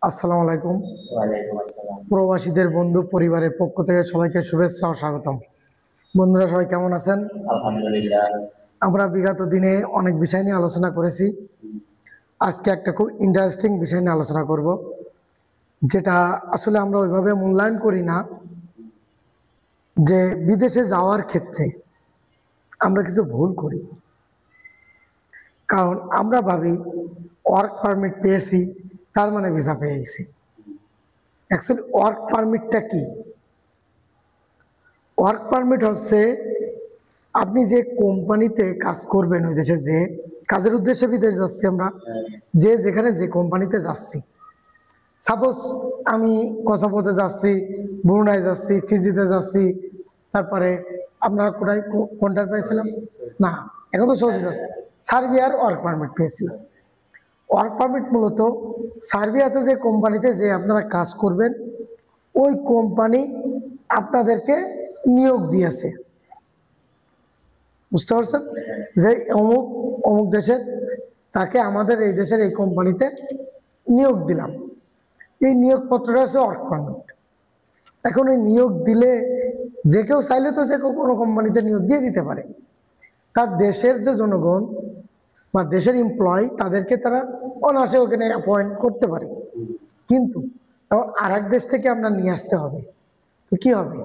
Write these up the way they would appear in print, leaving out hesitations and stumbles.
আসসালামু আলাইকুম। ওয়ালাইকুম আসসালাম। প্রবাসীদের বন্ধু পরিবারের পক্ষ থেকে সবাইকে শুভেচ্ছা ও স্বাগতম। বন্ধুরা সবাই কেমন আছেন? আলহামদুলিল্লাহ। আমরা বিগত দিনে অনেক বিষয় নিয়ে আলোচনা করেছি। আজকে একটা খুব ইন্টারেস্টিং বিষয় নিয়ে আলোচনা করব, যেটা আসলে আমরা ওইভাবে মূল্যায়ন করি না। যে বিদেশে যাওয়ার ক্ষেত্রে আমরা কিছু ভুল করি, কারণ আমরা ভাবি ওয়ার্ক পারমিট পেয়েছি তার মানে ভিসা পেয়ে গেছি। অ্যাকচুয়ালি ওয়ার্ক পারমিটটা কি? ওয়ার্ক পারমিট হচ্ছে আপনি যে কোম্পানিতে কাজ করবেন, ওই দেশে যে কাজের উদ্দেশ্যে বিদেশ যাচ্ছি আমরা, যে যেখানে যে কোম্পানিতে যাচ্ছি। সাপোজ আমি কসোভোতে যাচ্ছি, ব্রুনাই যাচ্ছি, ফিজিতে যাচ্ছি, তারপরে আপনারা কোথায় কোনটা চাইছিলাম না, এখন তো সৌদি যাচ্ছি, সার্বিয়ার ওয়ার্ক পারমিট পেয়েছিলাম। ওয়ার্ক পারমিট মূলত সার্বিয়াতে যে কোম্পানিতে যে আপনারা কাজ করবেন, ওই কোম্পানি আপনাদেরকে নিয়োগ দিয়েছে। বুঝতে পারছেন? যে অমুক অমুক দেশের, তাকে আমাদের এই দেশের এই কোম্পানিতে নিয়োগ দিলাম। এই নিয়োগপত্রটা হচ্ছে ওয়ার্ক পারমিট। এখন এই নিয়োগ দিলে যে কেউ চাইলে তো যে কেউ কোনো কোম্পানিতে নিয়োগ দিয়ে দিতে পারে। তার দেশের যে জনগণ বা দেশের এমপ্লয়, তাদেরকে তারা অনায়াসে ওখানে অ্যাপয়েন্ট করতে পারে। কিন্তু আর এক দেশ থেকে আমরা নিয়ে আসতে হবে, তো কী হবে?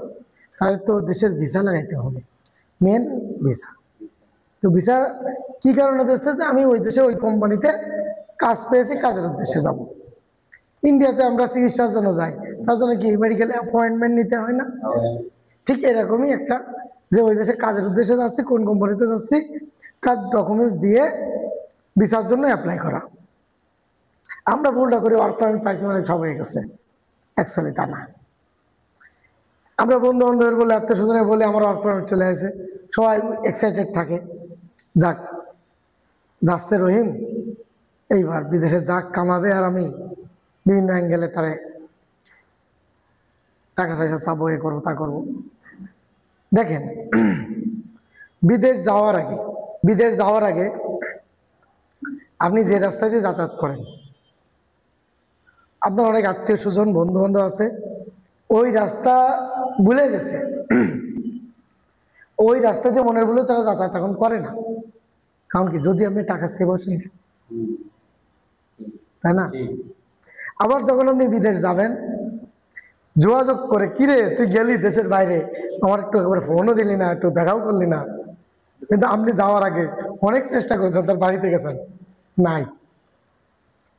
তাহলে তো দেশের ভিসা লাগাইতে হবে, মেন ভিসা। তো ভিসা কি কারণে দিচ্ছে? যে আমি ওই দেশে ওই কোম্পানিতে কাজ পেয়েছি, কাজের উদ্দেশ্যে যাব। ইন্ডিয়াতে আমরা চিকিৎসার জন্য যাই, তার জন্য কি মেডিকেল অ্যাপয়েন্টমেন্ট নিতে হয় না? ঠিক এরকমই একটা, যে ওই দেশে কাজের উদ্দেশ্যে যাচ্ছি, কোন কোম্পানিতে যাচ্ছি, তার ডকুমেন্টস দিয়ে ভিসার জন্য অ্যাপ্লাই করা। আমরা ভুলটা করি, ওয়ার্ক পারমিট পাইছি মানে সব হয়ে গেছে। অ্যাকচুয়ালি তা না। আমরা বন্ধু বান্ধবের বলে, আত্মীয় স্বজনের বলে আমার ওয়ার্ক পারমিট চলে আসে, সবাই এক্সাইটেড থাকে। যাক, যাচ্ছে রহিম, এইবার বিদেশে যাক কামাবে, আর আমি বিভিন্ন অ্যাঙ্গেলে তারে টাকা পয়সা চাবো, এ করবো তা করবো। দেখেন, বিদেশ যাওয়ার আগে আপনি যে রাস্তা দিয়ে যাতায়াত করেন, আপনার অনেক আত্মীয় স্বজন বন্ধু বান্ধব আছে, ওই রাস্তা ভুলে গেছে, ওই রাস্তা দিয়ে মনের ভুলে তারা যাতায়াত এখন করে না। কারণ কি? যদি আপনি টাকা সেভ বসেন, তাই না? আবার যখন আপনি বিদেশ যাবেন, যোগাযোগ করে, কিরে তুই গেলি দেশের বাইরে, আমার একটু একবার ফোনও দিলি না, একটু দেখাও করলি না। কিন্তু আপনি যাওয়ার আগে অনেক চেষ্টা করেছেন, তার বাড়িতে গেছেন, নাই।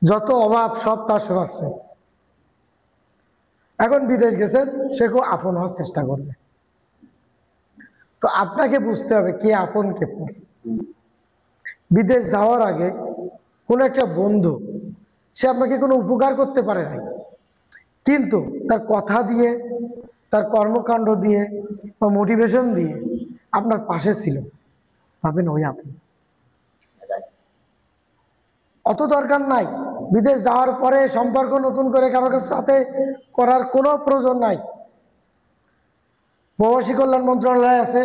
যত অভাব সব তার শোনাচ্ছে। এখন বিদেশ গেছেন, সে খুব আপন হওয়ার চেষ্টা করবে। তো আপনাকে বুঝতে হবে কে আপন কে পর। বিদেশ যাওয়ার আগে কোনো একটা বন্ধু, সে আপনাকে কোনো উপকার করতে পারে নাই, কিন্তু তার কথা দিয়ে, তার কর্মকাণ্ড দিয়ে বা মোটিভেশন দিয়ে আপনার পাশে ছিল, ভাবেন ওই আপন। অত দরকার নাই বিদেশ যাওয়ার পরে সম্পর্ক নতুন করে কারোর সাথে করার কোনো প্রয়োজন নাই। প্রবাসী কল্যাণ মন্ত্রণালয় আছে,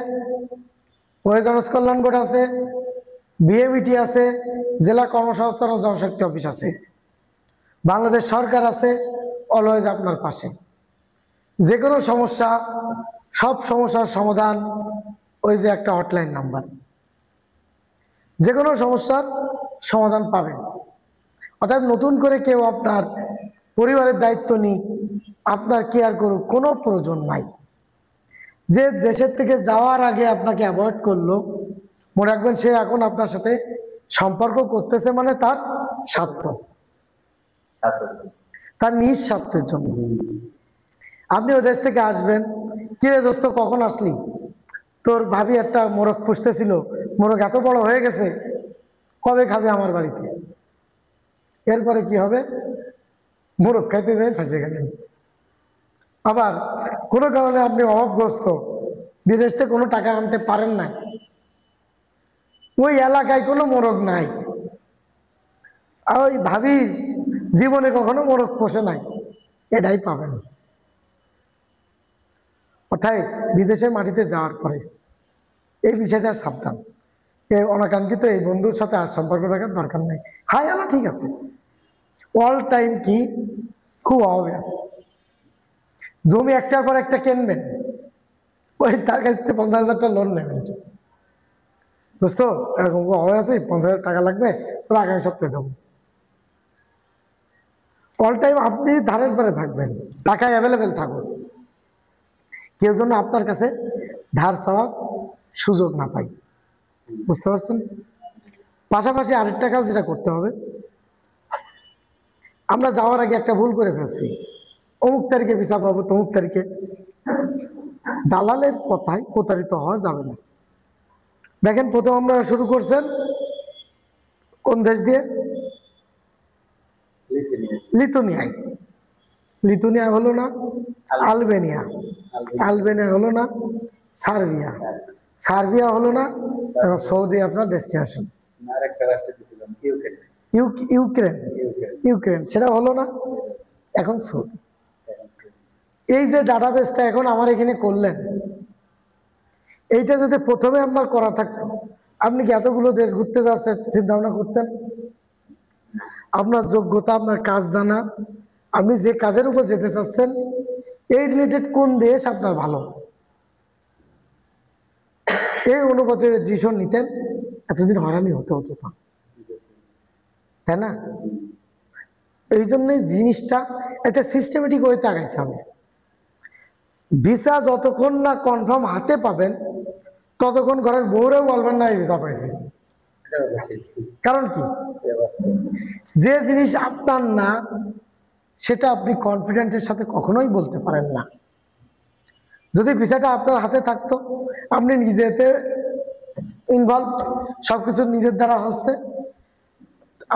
ওয়েজার্স কল্যাণ বোর্ড আছে, বিএমইটি আছে, জেলা কর্মসংস্থান ও জনশক্তি অফিস আছে, বাংলাদেশ সরকার আছে, অলওয়েজ আপনার পাশে। যে কোনো সমস্যা, সব সমস্যার সমাধান, ওই যে একটা হটলাইন নাম্বার, যে কোনো সমস্যার সমাধান পাবেন। অর্থাৎ নতুন করে কেউ আপনার পরিবারের দায়িত্ব নিক, আপনার কেয়ার করুক, কোনো প্রয়োজন নাই। যে দেশের থেকে যাওয়ার আগে আপনাকে অ্যাভয়েড করলো, মনে রাখবেন সে এখন আপনার সাথে সম্পর্ক করতেছে মানে তার স্বার্থ, তার নিজ স্বার্থের জন্য। আপনি ওই দেশ থেকে আসবেন, কিরে দোস্ত কখন আসলি? তোর ভাবি একটা মোরগ পুষতেছিল, মোরগ এত বড় হয়ে গেছে, কবে খাবে আমার বাড়িতে? এরপরে কি হবে? মোরগ খাইতে যায় ফেঁসে গেলেন। আবার কোনো কারণে আপনি অভাবগ্রস্ত, বিদেশ থেকে কোনো টাকা আনতে পারেন না, ওই এলাকায় কোনো মোরগ নাই, ওই ভাবি জীবনে কখনো মোরগ পোষে নাই, এটাই পাবেন। অর্থাৎ বিদেশের মাটিতে যাওয়ার পরে এই বিষয়টা সাবধান। অনাকাঙ্ক্ষিত এই বন্ধুর সাথে আর সম্পর্ক রাখার দরকার নেই। হাই হ্যালো ঠিক আছে, অল টাইম কি খুব অভাবে আছে, জমি একটার পর একটা কিনবেন, ওই তার কাছ থেকে 50,000 টাকা লোন নেবেন। দোস্ত এরকম অভাবে আছে, 50,000 টাকা লাগবে, তোরা আগামী সপ্তাহে দেবো। অল টাইম আপনি ধারের পরে থাকবেন, টাকা অ্যাভেলেবেল থাকুক, কেউ যেন আপনার কাছে ধার চাওয়ার সুযোগ না পাই। বুঝতে পারছেন? পাশাপাশি আরেকটা কাজ যেটা করতে হবে, আমরা যাওয়ার আগে একটা ভুল করে ফেলছি, অমুক তারিখে ভিসা পাবো, তমুক তারিখে। দালালের কথায় প্রতারিত হওয়া যাবে না। দেখেন প্রথম আমরা শুরু করছেন কোন দেশ দিয়ে? লিথুনিয়ায়। লিথুনিয়া হলো না, আলবেনিয়া। আলবেনিয়া হলো না, সার্বিয়া। সার্বিয়া হলো না, এখন সৌদি আপনার দেশটি আসেন। ইউক্রেন। ইউক্রেন সেটা হলো না, এখন সৌদি। এই যে ডাটাবেসটা এখন আমার এখানে করলেন, এইটা যদি প্রথমে আপনার করা থাকতো, আপনি কি এতগুলো দেশ ঘুরতে যাচ্ছেন চিন্তা ভাবনা করতেন? আপনার যোগ্যতা, আপনার কাজ জানা, আপনি যে কাজের উপর যেতে চাচ্ছেন, এই রিলেটেড কোন দেশ আপনার ভালো, এই অনুপাতে ডিসিশন নিতেন, এতদিন হয়রানি হতে হতো না, তাই না? এই জন্যই জিনিসটা একটা সিস্টেমেটিক ওয়েতে আগাইতে হবে। ভিসা যতক্ষণ না কনফার্ম হাতে পাবেন, ততক্ষণ ঘরের বউরেও বলবেন না এই ভিসা পাইছি। কারণ কি, যে জিনিস আপনার না সেটা আপনি কনফিডেন্টের সাথে কখনোই বলতে পারেন না। যদি ভিসাটা আপনার হাতে থাকতো, আপনি নিজেতে ইনভলভ, সবকিছু নিজের দ্বারা হচ্ছে,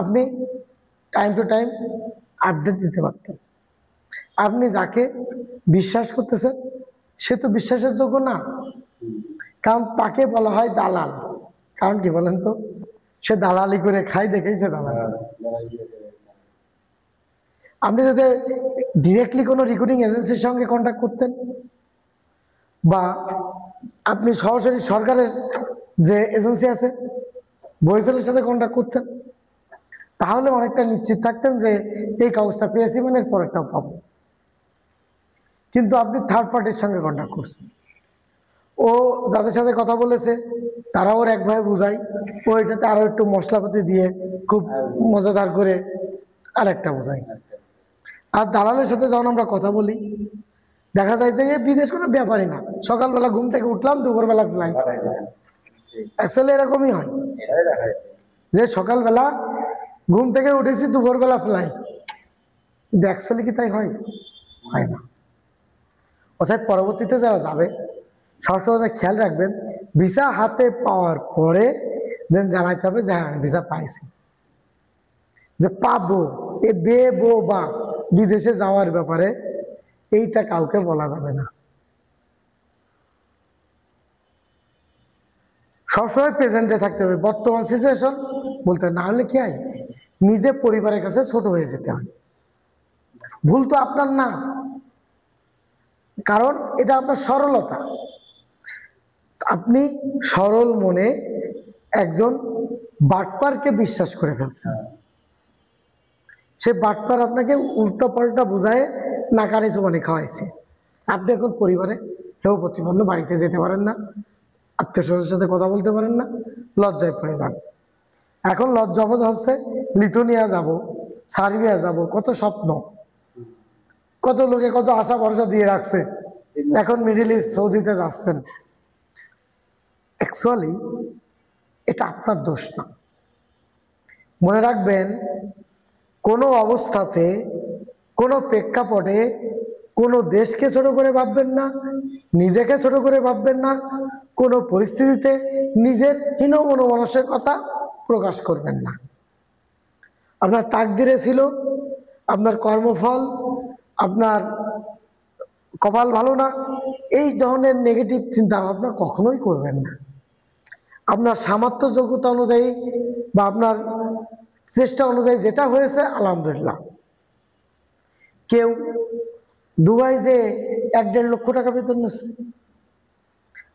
আপনি টাইম টু টাইম আপডেট দিতে পারতেন। আপনি যাকে বিশ্বাস করতেছেন সে তো বিশ্বাসের যোগ্য না, কারণ তাকে বলা হয় দালাল। কারণ কি বলেন তো, সে দালালি করে খায় দেখেই সে দালাল। আপনি যদি ডিরেক্টলি কোনো রিক্রুটিং এজেন্সির সঙ্গে কন্ট্যাক্ট করতেন, বা আপনি সরাসরি সরকারের যে এজেন্সি আছে বহিসেলের সাথে কন্ট্যাক্ট করতেন, তাহলে অনেকটা নিশ্চিত থাকতেন যে এই কাগজটা পেয়েছি মানে এর পরেরটাও পাবো। কিন্তু আপনি থার্ড পার্টির সঙ্গে কন্ট্যাক্ট করছেন, ও যাদের সাথে কথা বলেছে তারা ওর একভাবে বুঝায়, ও এটাতে আরো একটু মশলাপাতি দিয়ে খুব মজাদার করে আরেকটা বোঝায়। আর দালালের সাথে যখন আমরা কথা বলি, দেখা যায় যে বিদেশ কোনো ব্যাপারই না, সকালবেলা ঘুম থেকে উঠলাম, দুপুরবেলা ফ্লাইট। অ্যাকচুয়ালি এরকমই হয় যে সকালবেলা ঘুম থেকে উঠেছি, দুপুরবেলা ফ্লাইট, কিন্তু অ্যাকচুয়ালি কি তাই হয়? হয় না। অর্থাৎ পরবর্তীতে যারা যাবে সবসময় খেয়াল রাখবেন, ভিসা হাতে পাওয়ার পরে দেন জানাইতে হবে যে হ্যাঁ ভিসা পাইছি। যে পাবো, এ বেবো বা বিদেশে যাওয়ার ব্যাপারে এইটা কাউকে বলা যাবে না। সবসময় প্রেজেন্টে থাকতে হবে, বর্তমান সিচুয়েশন বলতে, না হলে কি হয়, নিজে পরিবারের কাছে ছোট হয়ে যেতে হয়। ভুল তো আপনার না, কারণ এটা আপনার সরলতা। আপনি সরল মনে একজন বাটপারকে বিশ্বাস করে ফেলছেন, সে বাটপার আপনাকে উল্টো পাল্টা বোঝায় নাকানি চুবানি খাওয়াইছে। আপনি এখন পরিবারে কেউ প্রতিপন্ন বাড়িতে যেতে পারেন না, আত্মীয় স্বজনের সাথে কথা বলতে পারেন না, লজ্জায় পড়ে যান। এখন লজ্জাবোধ হচ্ছে লিথুনিয়া যাব, সার্বিয়া যাব, কত স্বপ্ন, কত লোকে কত আশা ভরসা দিয়ে রাখছে, এখন মিডিল ইস্ট সৌদিতে যাচ্ছেন। অ্যাকচুয়ালি এটা আপনার দোষ না। মনে রাখবেন, কোনো অবস্থাতে, কোনো প্রেক্ষাপটে কোনো দেশকে ছোট করে ভাববেন না, নিজেকে ছোট করে ভাববেন না, কোনো পরিস্থিতিতে নিজের হীন মনোমানসের কথা প্রকাশ করবেন না। আপনার তাকদিরে ছিল, আপনার কর্মফল, আপনার কপাল ভালো না, এই ধরনের নেগেটিভ চিন্তা ভাবনা কখনোই করবেন না। আপনার সামর্থ্য যোগ্যতা অনুযায়ী বা আপনার চেষ্টা অনুযায়ী যেটা হয়েছে আলহামদুলিল্লাহ। কেউ দুবাই যে 1-1.5 লক্ষ টাকা বেতন নিচ্ছে,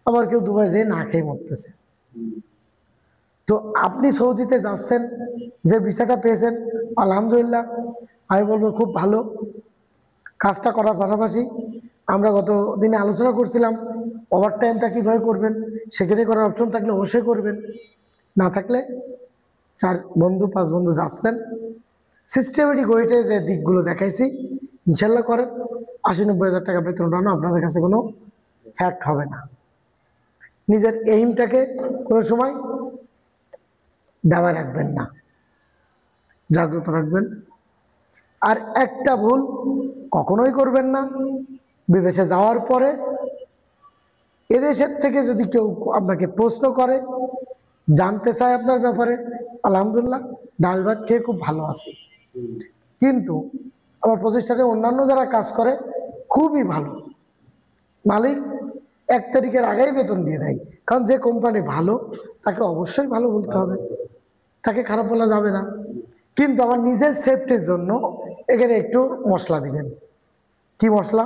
আবার কেউ দুবাই যে না খেয়ে মরতেছে। তো আপনি সৌদিতে যাচ্ছেন, যে ভিসাটা পেয়েছেন আলহামদুলিল্লাহ, আমি বলবো খুব ভালো। কাজটা করার পাশাপাশি আমরা গত দিনে আলোচনা করছিলাম ওভার টাইমটা কীভাবে করবেন, সেখানে করার অপশন থাকলে অবশ্যই করবেন, না থাকলে 4 বন্ধু 5 বন্ধু যাচ্ছেন সিস্টেমেটিক ওয়েটে যে দিকগুলো দেখাইছি ইনশাল্লাহ করেন, 80-90 হাজার টাকা বেতন উঠানো আপনাদের কাছে কোনো ফ্যাক্ট হবে না। নিজের এইমটাকে কোনো সময় দাবা রাখবেন না, জাগ্রত রাখবেন। আর একটা ভুল কখনোই করবেন না, বিদেশে যাওয়ার পরে এদেশের থেকে যদি কেউ আপনাকে প্রশ্ন করে, জানতে চায় আপনার ব্যাপারে, আলহামদুলিল্লাহ ডাল ভাত খেয়ে খুব ভালো আছি, কিন্তু আমার প্রতিষ্ঠানে অন্যান্য যারা কাজ করে খুবই ভালো, মালিক 1 তারিখের আগেই বেতন দিয়ে দেয়, কারণ যে কোম্পানি ভালো তাকে অবশ্যই ভালো বলতে হবে, তাকে খারাপ বলা যাবে না। কিন্তু আমার নিজের সেফটির জন্য এখানে একটু মশলা দিবেন। কি মশলা?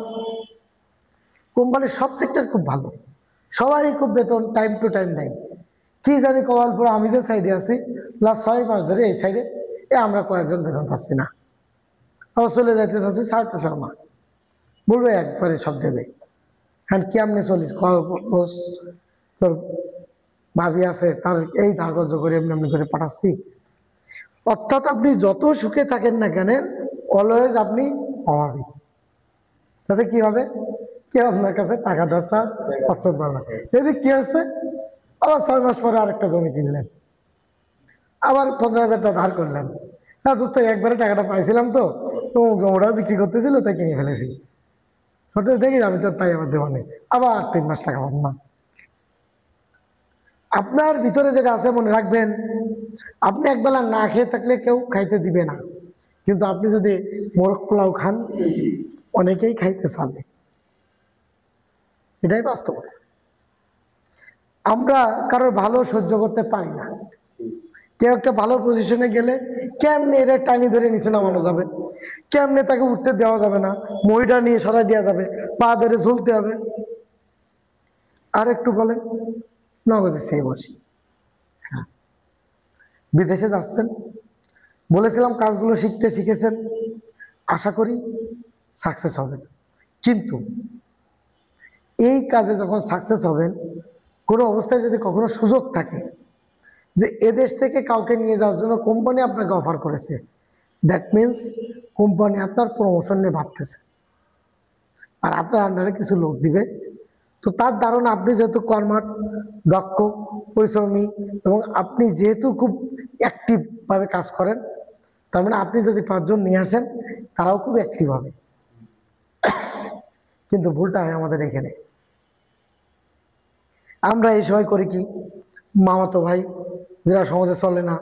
কোম্পানির সব সেক্টর খুব ভালো, সবারই খুব বেতন টাইম টু টাইম দেয়, কি জানি কপালপুর আমি যে সাইডে আছি লাস্ট 6 মাস ধরে এই সাইডে আমরা কয়েকজন বেতন পাচ্ছি না, আবার চলে যাইতে চাচ্ছি 4.5 মাস, বলবে একবারে সব দেবে। হ্যাঁ কেমনি চলিস বস, তোর ভাবি আছে তার এই ধার কর্য করে এমনি এমনি করে পাঠাচ্ছি। অর্থাৎ আপনি যত সুখে থাকেন না কেন অলওয়েজ আপনি অভাবী। তাতে কি হবে? কেউ আপনার কাছে টাকা দেওয়া পছন্দ না, এদিকে কি হচ্ছে আবার 6 মাস পরে আরেকটা জমি কিনলেন, আবার 50,000 টাকা ধার করলেন, হ্যাঁ দোস্ত একবারে টাকাটা পাইছিলাম তো জমিটাও বিক্রি করতেছিল তাই কিনে ফেলেছি, সত্যি দেখি আমি তোর পাই আমার দেওয়া নেই, আবার 3 মাস টাকা পাবো না। আপনার ভিতরে যেটা আছে মনে রাখবেন, আপনি একবেলা না খেয়ে থাকলে কেউ খাইতে দিবে না, কিন্তু আপনি যদি মোরগ পোলাও খান অনেকেই খাইতে চাবে, এটাই বাস্তব। আমরা কারোর ভালো সহ্য করতে পারি না, কেউ একটা ভালো পজিশনে গেলে কেমনে এর টানি ধরে নিচে নামানো যাবে, কেমনে তাকে উঠতে দেওয়া যাবে না, মহিটা নিয়ে সরাই দেওয়া যাবে, পা ধরে ঝুলতে হবে। আর একটু বলেন, নগদে সেই বসি। হ্যাঁ, বিদেশে যাচ্ছেন, বলেছিলাম কাজগুলো শিখেছেন, আশা করি সাকসেস হবেন। কিন্তু এই কাজে যখন সাকসেস হবেন, কোনো অবস্থায় যদি কখনো সুযোগ থাকে যে এদেশ থেকে কাউকে নিয়ে যাওয়ার জন্য কোম্পানি আপনাকে অফার করেছে, দ্যাট মিনস কোম্পানি আপনার প্রমোশন নিয়ে ভাবতেছে আর আপনার আন্ডারে কিছু লোক দিবে। তো তার ধারণা আপনি যেহেতু কর্মঠ, দক্ষ, পরিশ্রমী এবং আপনি যেহেতু খুব অ্যাক্টিভভাবে কাজ করেন, তার মানে আপনি যদি 5 জন নিয়ে আসেন তারাও খুব অ্যাক্টিভ হবে। কিন্তু ভুলটা হয় আমাদের এখানে, আমরা এই সময় করি কি, মামাতো ভাই যেটা সমাজে চলে না,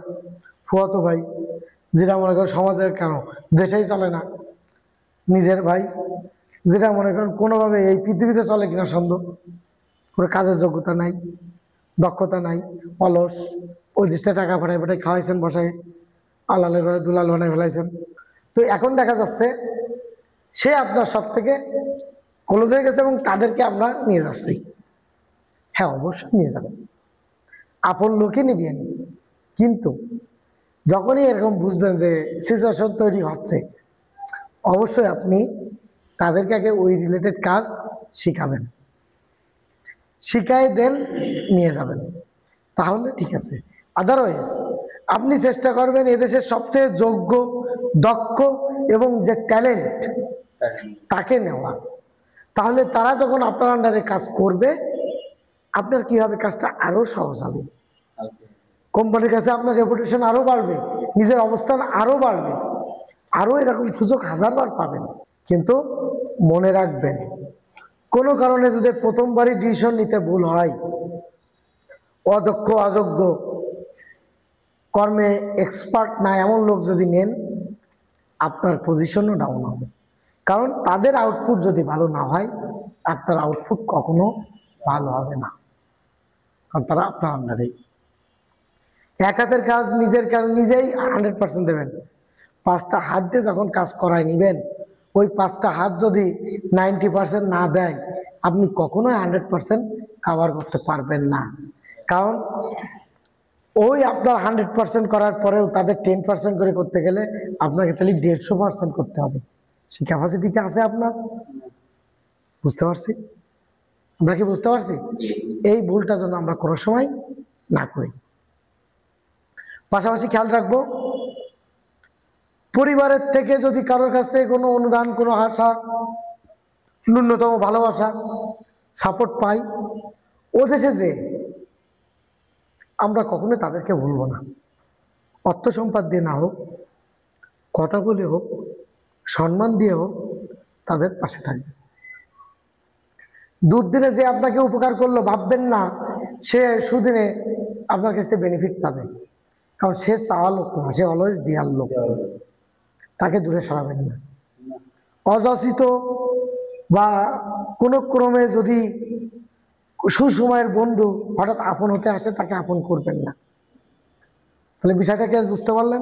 ফুয়াতো ভাই যেটা মনে করেন সমাজে কেন দেশেই চলে না, নিজের ভাই যেটা মনে করেন কোনোভাবে এই পৃথিবীতে চলে কিনা সন্দেহ, কোনো কাজের যোগ্যতা নাই, দক্ষতা নাই, অলস, ওই দেশে টাকা পাঠায় পাঠায় খাওয়াইছেন বসায়, আলালের ঘরে দুলাল বানায় ফেলাইছেন। তো এখন দেখা যাচ্ছে সে আপনার সব থেকে ক্লোজ হয়ে গেছে এবং তাদেরকে আমরা নিয়ে যাচ্ছি। হ্যাঁ অবশ্যই নিয়ে যাবেন, আপন লোকে নিবেন, কিন্তু যখনই এরকম বুঝবেন যে সিচুয়েশন তৈরি হচ্ছে, অবশ্যই আপনি তাদেরকে আগে ওই রিলেটেড কাজ শিখাবেন, শিখাই দেন নিয়ে যাবেন, তাহলে ঠিক আছে। আদারওয়াইজ আপনি চেষ্টা করবেন এদেশের সবচেয়ে যোগ্য, দক্ষ এবং যে ট্যালেন্ট তাকে নেওয়া, তাহলে তারা যখন আপনার আন্ডারে কাজ করবে আপনার কি হবে, কাজটা আরো সহজ হবে, কোম্পানির কাছে আপনার রেপুটেশন আরো বাড়বে, নিজের অবস্থান আরো বাড়বে, আরো এরকম সুযোগ 1000বার পাবেন। কিন্তু মনে রাখবেন, কোনো কারণে যদি প্রথমবারই ডিসিশন নিতে ভুল হয়, অদক্ষ, অযোগ্য, কর্মে এক্সপার্ট না এমন লোক যদি নেন, আপনার পজিশনও ডাউন হবে, কারণ তাদের আউটপুট যদি ভালো না হয় আপনার আউটপুট কখনো ভালো হবে না, কারণ তারা আপনার আন্ডারেই। এক হাতের কাজ, নিজের কাজ নিজেই 100% দেবেন, 5টা হাত দিয়ে যখন কাজ করায় নিবেন, ওই 5টা হাত যদি 90% না দেয় আপনি কখনোই 100% কাভার করতে পারবেন না, কারণ ওই আপনার 100% করার পরেও তাদের 10% করে করতে গেলে আপনাকে তাহলে 150% করতে হবে, সেই ক্যাপাসিটি কি আছে আপনার? বুঝতে পারছি? আমরা কি বুঝতে পারছি? এই ভুলটা যেন আমরা কোনো সময় না করি। পাশাপাশি খেয়াল রাখবো, পরিবারের থেকে যদি কারোর কাছ থেকে কোনো অনুদান, কোনো আশা, ন্যূনতম ভালোবাসা, সাপোর্ট পাই, ও দেশে যে আমরা কখনোই তাদেরকে ভুলবো না। অর্থ সম্পদ দিয়ে না হোক, কথা বলে হোক, সম্মান দিয়ে হোক, তাদের পাশে থাকবে। দুর্দিনে যে আপনাকে উপকার করলো, ভাববেন না সে সুদিনে আপনার কাছ থেকে বেনিফিট চাবে, কারণ সে চাওয়া লোক না, সে অলওয়েজ দেওয়ার লোক। তাকে দূরে সরাবেন না। অযাচিত বা কোনো ক্রমে যদি সুসময়ের বন্ধু হঠাৎ আপন হতে আসে, তাকে আপন করবেন না। তাহলে বিষয়টাকে বুঝতে পারলেন?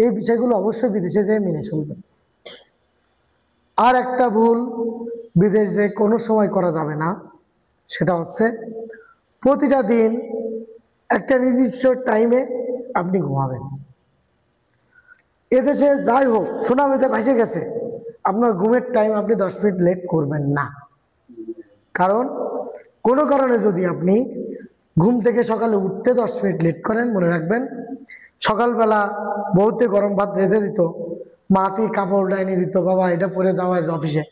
এই বিষয়গুলো অবশ্যই বিদেশে যেয়ে মেনে চলবেন। আর একটা ভুল বিদেশ যে কোনো সময় করা যাবে না, সেটা হচ্ছে প্রতিটা দিন একটা নির্দিষ্ট টাইমে আপনি ঘুমাবেন। এদেশে যাই হোক সুনামিতে ভেসে গেছে, আপনার ঘুমের টাইম আপনি 10 মিনিট লেট করবেন না। কারণ কোনো কারণে যদি আপনি ঘুম থেকে সকালে উঠতে 10 মিনিট লেট করেন, মনে রাখবেন সকালবেলা বহুতে গরম ভাত রেঁধে দিত, মাটি কাপড় ডাইনে দিত, বাবা এটা পরে যাওয়া অফিসে।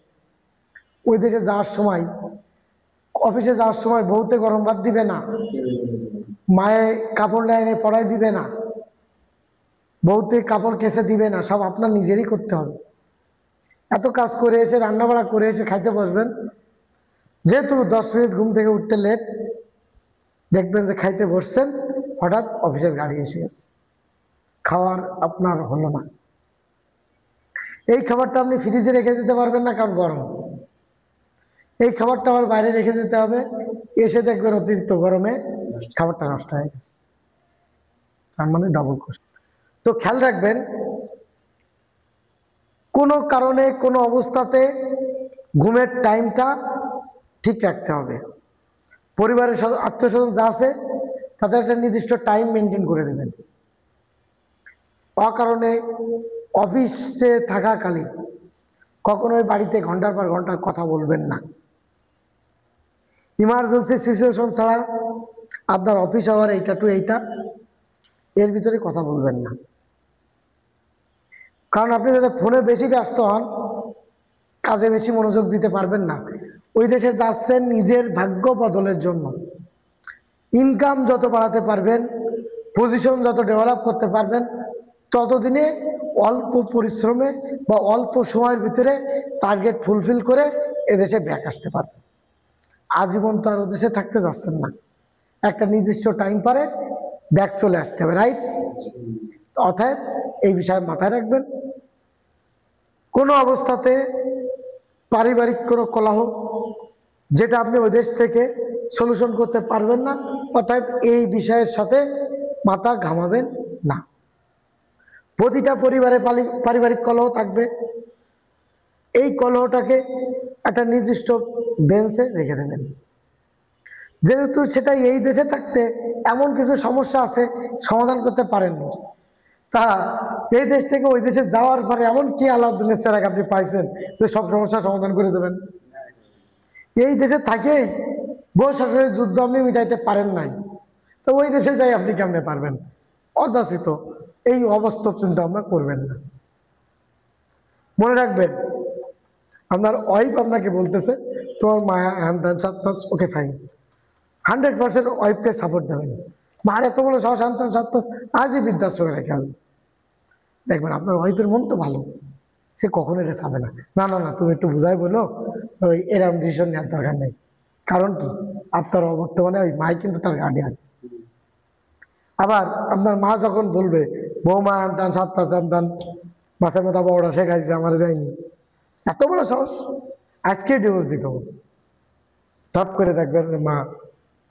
ওই দেশে যাওয়ার সময়, অফিসে যাওয়ার সময় বহুতে গরম ভাত দিবে না, মায়ে কাপড় ডাইনে পরাই দিবে না, বহুতে কাপড় কেসে দিবে না, সব আপনার নিজেরই করতে হবে। এত কাজ করে এসে, রান্নাবাড়া করে এসে খাইতে বসবেন, যেহেতু 10 মিনিট ঘুম থেকে উঠতে লেট, দেখবেন যে খাইতে বসছেন, হঠাৎ অফিসের গাড়ি এসে গেছে, খাওয়ার আপনার হলো না। এই খাবারটা আপনি ফ্রিজে রেখে দিতে পারবেন না, কারণ গরম। এই খাবারটা আবার বাইরে রেখে দিতে হবে, এসে দেখবেন অতিরিক্ত গরমে খাবারটা নষ্ট হয়ে গেছে। তার মানে ডাবল কষ্ট। তো খেয়াল রাখবেন, কোনো কারণে কোনো অবস্থাতে ঘুমের টাইমটা ঠিক রাখতে হবে। পরিবারের আত্মীয় স্বজন যা আছে তাদের একটা নির্দিষ্ট টাইম মেনটেন করে দেবেন। অকারণে অফিসে থাকাকালীন কখনোই বাড়িতে ঘন্টার পর ঘন্টা কথা বলবেন না। ইমার্জেন্সি সিচুয়েশন ছাড়া আপনার অফিস আওয়ার এইটা টু এইটা, এর ভিতরে কথা বলবেন না। কারণ আপনি যাতে ফোনে বেশি ব্যস্ত হন, কাজে বেশি মনোযোগ দিতে পারবেন না। ওই দেশে যাচ্ছেন নিজের ভাগ্য বদলের জন্য। ইনকাম যত বাড়াতে পারবেন, পজিশন যত ডেভেলপ করতে পারবেন, ততদিনে অল্প পরিশ্রমে বা অল্প সময়ের ভিতরে টার্গেট ফুলফিল করে এদেশে ব্যাক আসতে পারবেন। আজীবন তো আর ওদেশে থাকতে যাচ্ছেন না, একটা নির্দিষ্ট টাইম পরে ব্যাক চলে আসতে হবে, রাইট? অতএব এই বিষয়ে মাথায় রাখবেন, কোনো অবস্থাতে পারিবারিক কোনো কলহ যেটা আপনি ওই দেশ থেকে সলিউশন করতে পারবেন না, অতএব এই বিষয়ের সাথে মাথা ঘামাবেন না। প্রতিটা পরিবারে পারিবারিক কলহ থাকবে, এই কলহটাকে একটা নির্দিষ্ট বেঞ্চে রেখে দেবেন। যেহেতু সেটা এই দেশে থাকতে এমন কিছু সমস্যা আছে সমাধান করতে পারেননি, তা এই দেশ থেকে ওই দেশে যাওয়ার পরে এমন কি আলাউদ্দিনের চেরাগ আপনি পাইছেন যে সব সমস্যার সমাধান করে দেবেন? এই দেশে থাকেই বউ শাশুড়ির যুদ্ধ আপনি মিটাইতে পারেন নাই, তো ওই দেশে যাই আপনি কেমনে পারবেন? অযাচিত এই অবাস্তব চিন্তা ভাবনা করবেন না। মনে রাখবেন, আপনার ওয়াইফ আপনাকে বলতেছে তোমার মায়া হ্যান ত্যান 7 মাস, ওকে ফাইন, 100% ওয়াইফকে সাপোর্ট দেবেন। মার এত বড় সাহস, 7 মাস আজই বৃদ্ধাশ্রমে রেখে আসবেন। দেখবেন আপনার ওয়াইফের মন তো ভালো, সে কখনো এটা চাবে না। না না না, তুমি একটু বুঝাই বলো, ওই এরকম ডিসিশন নেওয়ার দরকার নেই। কারণ কি, আপনার বর্তমানে ওই মাই কিন্তু তার গার্ডিয়ান। আবার আপনার মা যখন বলবে বৌমা আনতান 7 মাস আনতান, মাসের মতো বড়টা শেখাইছে আমার দেয়নি, এত বড় সাহস, আজকে ডিভোর্স দিতে হবে। টপ করে দেখবেন মা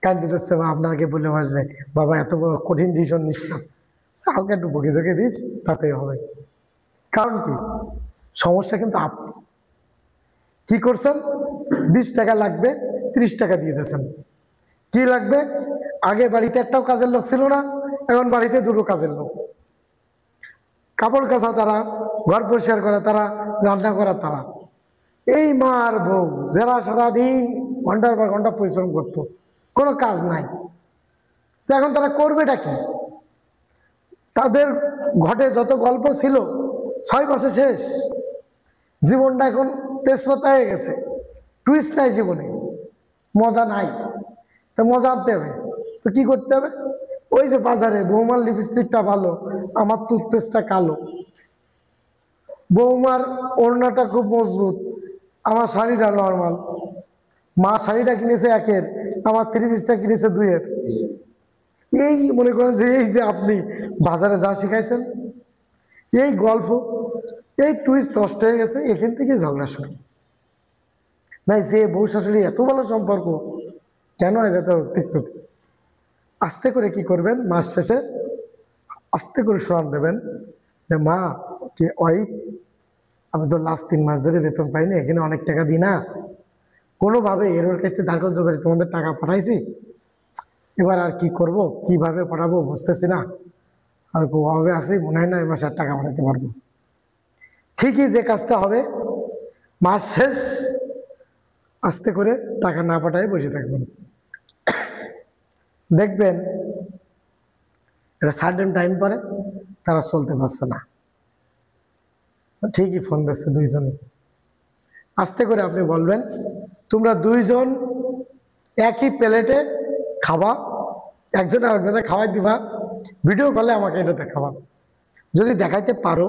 কান্দি দিচ্ছে, মা আপনাকে বলে আসবে বাবা এত বড় কঠিন ডিসিশন নিস না, কাউকে একটু বকে ঝেঁকে দিস, তাতেই হবে। কারণ কি, সমস্যা কিন্তু আপনি কি করছেন, 20 টাকা লাগবে 30 টাকা দিয়ে দিয়েছেন। কি লাগবে, আগে বাড়িতে একটাও কাজের লোক ছিল না, এখন বাড়িতে 2টো কাজের লোক। কাপড় কাচা তারা, ঘর পরিষ্কার করা তারা, রান্না করা তারা। এই মা আর বউ যারা সারাদিন ঘন্টার পর ঘন্টা পরিশ্রম করতো, কোনো কাজ নাই, তো এখন তারা করবেটা কি? তাদের ঘটে যত গল্প ছিল 6 মাসে শেষ। জীবনটা এখন তেজপাতা হয়ে গেছে, টুইস্ট নাই জীবনে, মজা নাই। তো মজা আনতে হবে, তো কি করতে হবে? ওই যে বাজারে বৌমার লিপস্টিকটা ভালো, আমার টুথপেস্টটা কালো, বৌমার ওড়নাটা খুব মজবুত, আমার শাড়িটা নর্মাল, মা শাড়িটা কিনেছে 1-এর, আমার 3 পিসটা কিনেছে 2-এর। এই মনে করেন যে এই যে আপনি বাজারে যা শিখাইছেন, এই গল্প, এই টুইস্ট নষ্ট হয়ে গেছে, এখান থেকে ঝগড়া শুরু। নাই যে বউ শাশুড়ি এত ভালো সম্পর্ক কেন হয় যেত তিক্ত? আস্তে করে কি করবেন, মাস শেষে আস্তে করে শোনান দেবেন যে মা কি ওয়াইফ, আমি তো লাস্ট 3 মাস ধরে বেতন পাইনি, এখানে অনেক টাকা দিই না, কোনোভাবে এর ওর কাছে ধার্য করে তোমাদের টাকা পাঠাইছি, এবার আর কি করব, কিভাবে পাঠাবো বুঝতেছি না, আর কোভাবে আসি, মনে হয় না এবার আর টাকা পাঠাতে পারবো। ঠিকই যে কাজটা হবে, মাস শেষ আস্তে করে টাকা না পাঠায় বসে থাকবেন, দেখবেন এটা সার্টেন টাইম পরে তারা চলতে পারছে না, ঠিকই ফোন দিচ্ছে দুইজনে। আস্তে করে আপনি বলবেন তোমরা দুইজন একই প্লেটে খাবা, একজন আরেকজনে খাওয়াই দিবা, ভিডিও কলে আমাকে এটা দেখাবা, যদি দেখাইতে পারো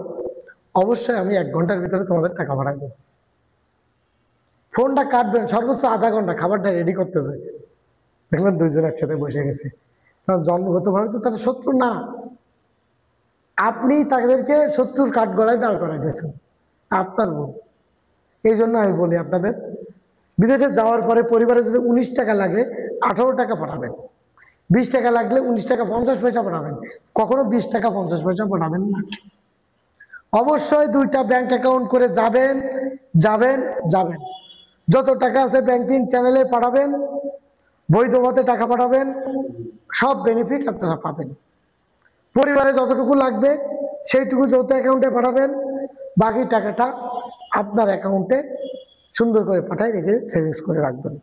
অবশ্যই আমি 1 ঘন্টার ভিতরে তোমাদের টাকা পাঠাই দেবো। ফোনটা কাটবেন সর্বোচ্চ আধা ঘন্টা, খাবারটা রেডি করতেছে, দেখলেন দুইজন একসাথে বসে গেছে, কারণ জন্মগতভাবে তো তারা শত্রু না, আপনি তাদেরকে শত্রুর কাঠগড়ায় দাঁড় করাই দিয়েছেন আপনার বোন। এই জন্য আমি বলি আপনাদের, বিদেশে যাওয়ার পরে পরিবারে যদি 19 টাকা লাগে 18 টাকা পাঠাবেন, 20 টাকা লাগলে 19 টাকা 50 পয়সা পাঠাবেন, কখনো 20 টাকা 50 পয়সা পাঠাবেন না। অবশ্যই 2টা ব্যাংক অ্যাকাউন্ট করে যাবেন যাবেন যাবেন, যত টাকা আছে ব্যাংকিং চ্যানেলে পাঠাবেন, বৈধ পথে টাকা পাঠাবেন, সব বেনিফিট আপনারা পাবেন। পরিবারে যতটুকু লাগবে সেইটুকু যৌথ অ্যাকাউন্টে পাঠাবেন, বাকি টাকাটা আপনার অ্যাকাউন্টে সুন্দর করে পাঠায় রেখে সেভিংস করে রাখবেন,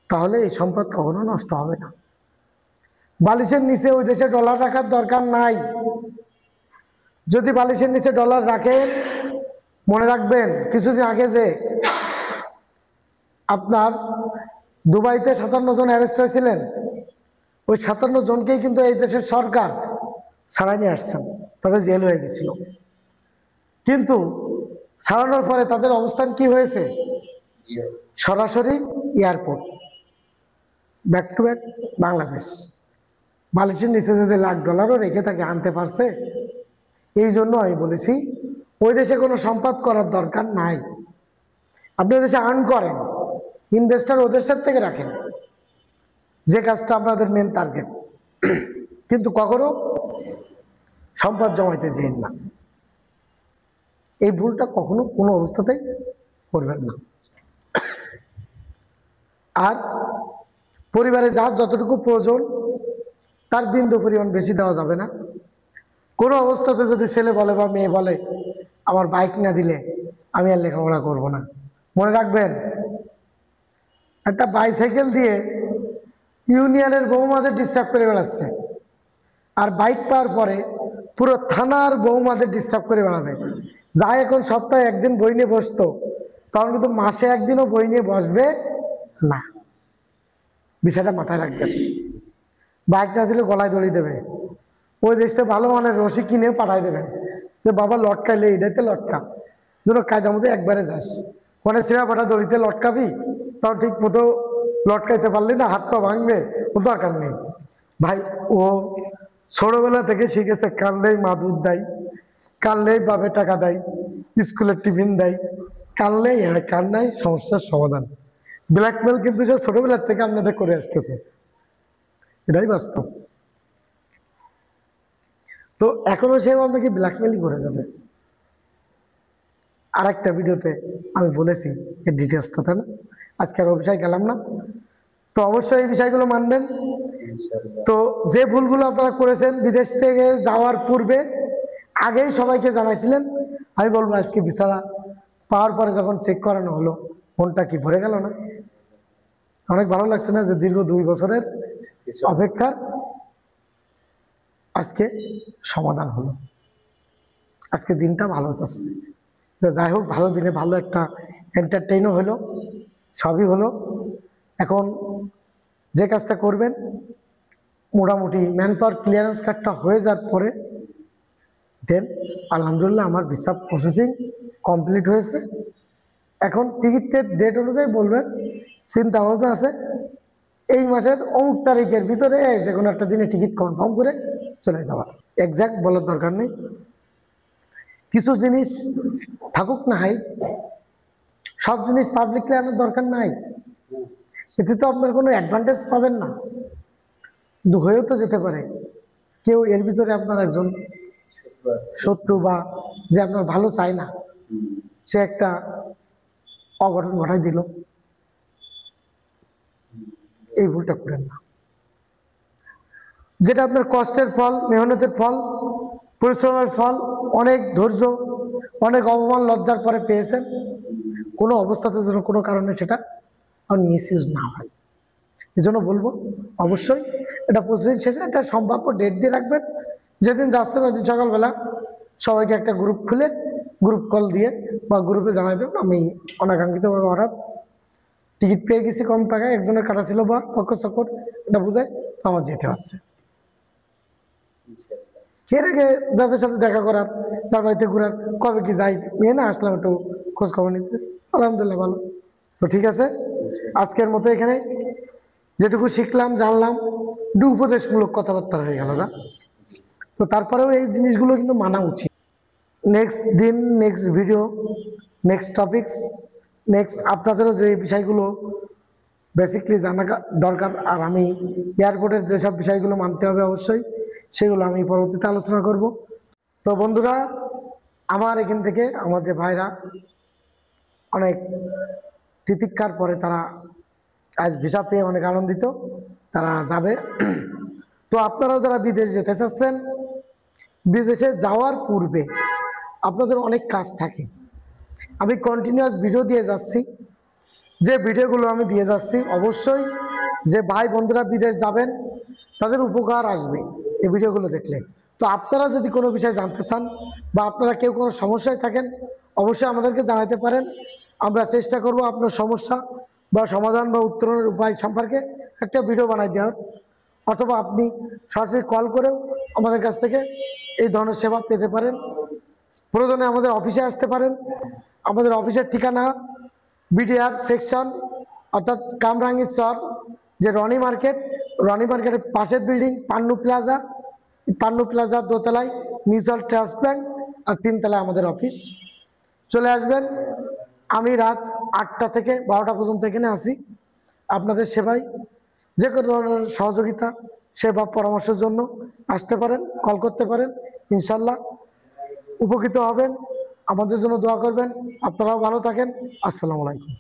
তাহলে এই সম্পদ কখনো নষ্ট হবে না। বালিশের নিচে ওই দেশে ডলার রাখার দরকার নাই, যদি বালিশের নিচে ডলার রাখেন মনে রাখবেন কিছুদিন আগে যে আপনার দুবাইতে 57 জন অ্যারেস্ট হয়েছিলেন, ওই 57 জনকেই কিন্তু এই দেশের সরকার ছাড়াই নিয়ে আসছেন, তাদের জেল হয়ে গেছিল, কিন্তু ছাড়ানোর পরে তাদের অবস্থান কি হয়েছে? সরাসরি airport, back to back Bangladesh. বালিশের নিচে যদি $1,00,000ও রেখে তাকে আনতে পারছে, এই জন্য আমি বলেছি ওই দেশে কোনো সম্পদ করার দরকার নাই। আপনি ওই দেশে আর্ন করেন, ইনভেস্টার ওদের সাথে থেকে রাখেন, যে কাজটা আপনাদের মেন টার্গেট, কিন্তু কখনো সম্পদ জমাইতে যেন না, এই ভুলটা কখনো কোনো অবস্থাতেই করবেন না। আর পরিবারে যার যতটুকু প্রয়োজন তার বিন্দু পরিমাণ বেশি দেওয়া যাবে না। কোনো অবস্থাতে যদি ছেলে বলে বা মেয়ে বলে আমার বাইক না দিলে আমি আর লেখাপড়া করব না, মনে রাখবেন একটা বাইসাইকেল দিয়ে ইউনিয়নের বৌমাদের ডিস্টার্ব করে বেড়াচ্ছে, আর বাইক পাওয়ার পরে পুরো থানার বৌমাদের ডিস্টার্ব করে বেড়াবে। যা এখন সপ্তাহে 1 দিন বই নিয়ে বসতো, তখন কিন্তু মাসে 1 দিনও বই নিয়ে বসবে না, বিষয়টা মাথায় রাখবেন। বাইক না দিলে গলায় দড়ি দেবে, ওই দেশে ভালো মানের রশি কিনে পাঠাই দেবেন যে বাবা লটকাইলে এটাতে লটকা, যেন কায়দার মধ্যে একবারে যাস, ওখানে সিরা পাঠা দড়িতে লটকাবি, তাও ঠিক মতো লটকাইতে পারলি না, হাত পা ভাঙবে, ও দরকার নেই ভাই। ও ছোটবেলা থেকে শিখেছে কানলেই মা দুধ দেয়, কানলেই বাপে টাকা দেয়, স্কুলের টিফিন দেয়, কানলেই হ্যাঁ, কান্নাই সমস্যার সমাধান। ব্ল্যাকমেল কিন্তু সে ছোটবেলার থেকে আপনাদের করে আসতেছে, এটাই বাস্তব। তো এখনো সেও আপনাকে ব্ল্যাকমেলই করে যাবে। আর একটা ভিডিওতে আমি বলেছি এর ডিটেলসটা, তাই না? আজকে আর ও বিষয়ে গেলাম না। তো অবশ্যই এই বিষয়গুলো মানবেন। তো যে ভুলগুলো আপনারা করেছেন বিদেশ থেকে যাওয়ার পূর্বে আগেই সবাইকে জানাইছিলেন। আমি বলবো আজকে ভিসা পাওয়ার পরে যখন চেক করানো হলো, মনটা কি ভরে গেল না? অনেক ভালো লাগছে না যে দীর্ঘ 2 বছরের অপেক্ষার আজকে সমাধান হলো। আজকে দিনটা ভালো যাচ্ছে। যাই হোক, ভালো দিনে ভালো একটা এন্টারটেইনও হলো, সবই হলো। এখন যে কাজটা করবেন, মোটামুটি ম্যান পাওয়ার ক্লিয়ারেন্স কার্ডটা হয়ে যাওয়ার পরে দেন আলহামদুলিল্লাহ আমার ভিসা প্রসেসিং কমপ্লিট হয়েছে। এখন টিকিটের ডেট অনুযায়ী বলবেন, চিন্তা ভাবনা আছে এই মাসের অমুক তারিখের ভিতরে যে কোনো একটা দিনে টিকিট কনফার্ম করে চলে যাওয়ার। এক্স্যাক্ট বলার দরকার নেই। কিছু জিনিস থাকুক না হয়, সব জিনিস পাবলিকলি আনার দরকার নাই। এতে তো আপনার কোনো অ্যাডভান্টেজ পাবেন না, কিন্তু হয়েও তো যেতে পারে কেউ এর ভিতরে আপনার একজন শত্রু বা যে আপনার ভালো চায় না, সে একটা অঘটন ঘটাই দিল। এই ভুলটা করেন না। যেটা আপনার কষ্টের ফল, মেহনতের ফল, পরিশ্রমের ফল, অনেক ধৈর্য, অনেক অপমান লজ্জার পরে পেয়েছেন, কোনো অবস্থাতে যেন কোনো কারণে সেটা আর মিসইউজ না হয়। এই জন্য বলবো অবশ্যই এটা প্রসেসিং শেষে একটা সম্ভাব্য ডেট দিয়ে রাখবেন। যেদিন যাচ্ছেন ওই দিন সকালবেলা সবাইকে একটা গ্রুপ খুলে গ্রুপ কল দিয়ে বা গ্রুপে জানাই দেবেন আমি অনাকাঙ্ক্ষিতভাবে হঠাৎ টিকিট পেয়ে গেছি কম টাকায়, একজনের কাটা ছিল বা পক্ষ চক্কর, এটা বোঝায় তো আমার যেতে হচ্ছে। কে রেখে যাদের সাথে দেখা করার, তার বাড়িতে ঘুরার, কবে কি যাই নিয়ে না আসলাম একটু খোঁজ খবর নিতে, আলহামদুলিল্লাহ ভালো। তো ঠিক আছে, আজকের মতো এখানে যেটুকু শিখলাম জানলাম, একটু উপদেশমূলক কথাবার্তা হয়ে গেল না, তো তারপরেও এই জিনিসগুলো কিন্তু মানা উচিত। নেক্সট দিন, next video, next topics, next আপনাদেরও যে বিষয়গুলো বেসিকলি জানা দরকার, আর আমি এয়ারপোর্টের যেসব বিষয়গুলো মানতে হবে অবশ্যই, সেগুলো আমি পরবর্তীতে আলোচনা করব। তো বন্ধুরা, আমার এখান থেকে আমার যে ভাইরা অনেক তিতিক্ষার পরে তারা আজ ভিসা পেয়ে অনেক আনন্দিত, তারা যাবে। তো আপনারাও যারা বিদেশ যেতে চাচ্ছেন, বিদেশে যাওয়ার পূর্বে আপনাদের অনেক কাজ থাকে। আমি কন্টিনিউয়াস ভিডিও দিয়ে যাচ্ছি, যে ভিডিওগুলো আমি দিয়ে যাচ্ছি অবশ্যই যে ভাই বন্ধুরা বিদেশ যাবেন তাদের উপকার আসবে এই ভিডিওগুলো দেখলে। তো আপনারা যদি কোনো বিষয় জানতে চান বা আপনারা কেউ কোনো সমস্যায় থাকেন, অবশ্যই আমাদেরকে জানাতে পারেন। আমরা চেষ্টা করব আপনার সমস্যা বা সমাধান বা উত্তরণের উপায় সম্পর্কে একটা ভিডিও বানাই দেওয়ার, অথবা আপনি সরাসরি কল করেও আমাদের কাছ থেকে এই ধরনের সেবা পেতে পারেন। প্রয়োজনে আমাদের অফিসে আসতে পারেন। আমাদের অফিসের ঠিকানা বিডিআর সেকশন, অর্থাৎ কামরাঙ্গীর চর, যে রনি মার্কেটের পাশের বিল্ডিং পান্নু প্লাজা, পান্নু প্লাজার দোতলায় মিউচুয়াল ট্রাস্ট ব্যাংক, আর 3 তলায় আমাদের অফিস। চলে আসবেন। আমি রাত 8টা থেকে 12টা পর্যন্ত এখানে আসি আপনাদের সেবায়। যে কোনো ধরনের সহযোগিতা, সেবা, পরামর্শের জন্য আসতে পারেন, কল করতে পারেন। ইনশাল্লাহ উপকৃত হবেন। আমাদের জন্য দোয়া করবেন। আপনারাও ভালো থাকেন। আসসালামু আলাইকুম।